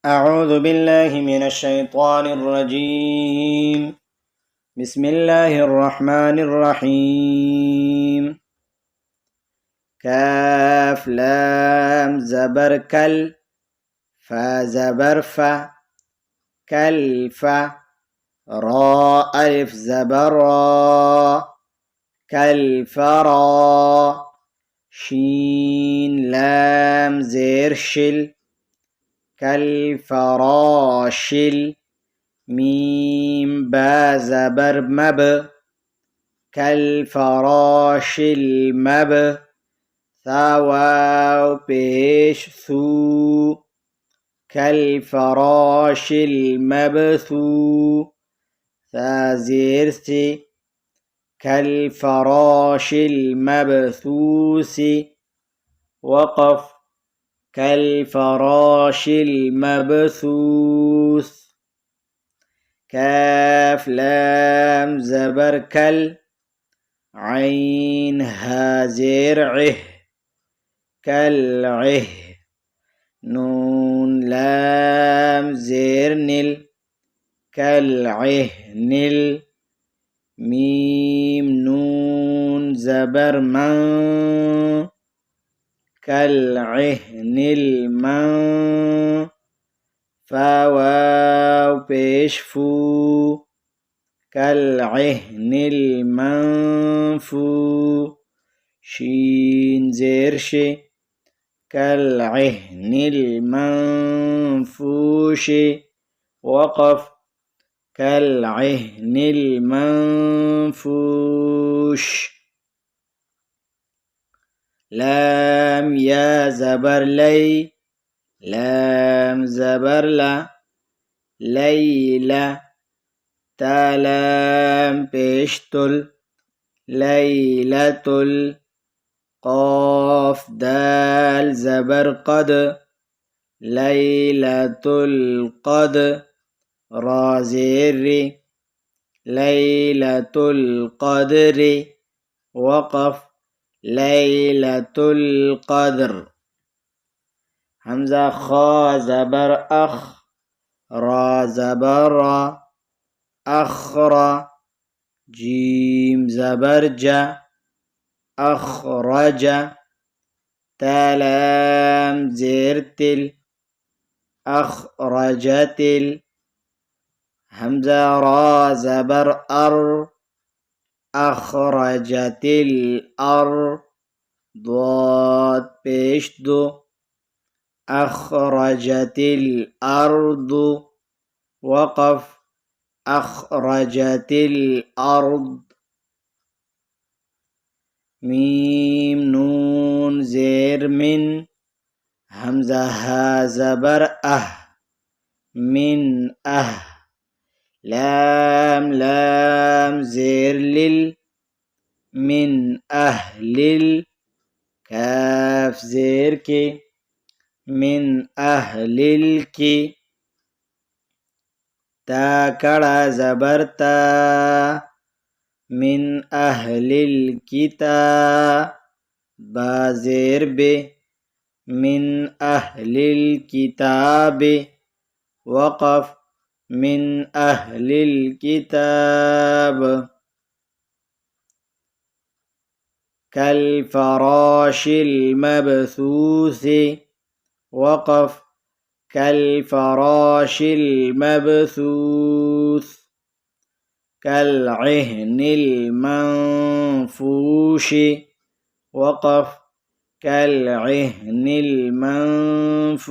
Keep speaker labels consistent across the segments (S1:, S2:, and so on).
S1: أعوذ بالله من الشيطان الرجيم. بسم الله الرحمن الرحيم. كاف لام زبر كل فزبر كلف راء ألف زبر كالفرا شين لام زير شل كالفراشل ميم با زبر مب كالفراش المب ثواو بيش ثو كالفراش المبثو ثازيرثي كالفراش المبثوث وقف كالفراش المبثوث كاف لام زبر كل عين هازر عه كالعه نون لام زير نل كالعهنل ميم نون زبر من كالعهن المن فواو بيشفو كالعهن المنفو شين زيرش كالعهن المنفوش وقف كالعهن المنفوش لام يا زبر لي لام زبر لا ليلة تلام بيشتل ليلة قاف دال زبر قد ليلة القدر رازير ليلة القدر وقف ليلة القدر همزة خا زبر أخ را زبر أخر جيم زبر جا أخرج تلام زرتل أخرجتل همزة را زبر أر أخرجت الأرض ضاد بيشدو أخرجت الأرض وقف أخرجت الأرض ميم نون زير من همزة ها زبر من لام لام زير لل من أهل كاف زير كي من أهل الكي تا كڑا زبرتا من أهل الكتاب بازير ب من أهل الكتاب وقف من أهل الكتاب كالفراش المبثوث وقف كالفراش المبثوث كالعهن المنفوش وقف كالعهن المنفوش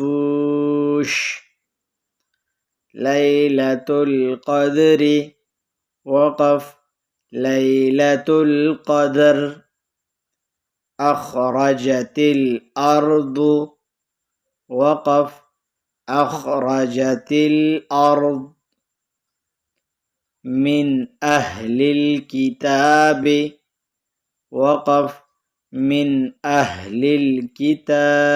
S1: ليلة القدر وقف ليلة القدر أخرجت الأرض وقف أخرجت الأرض من أهل الكتاب وقف من أهل الكتاب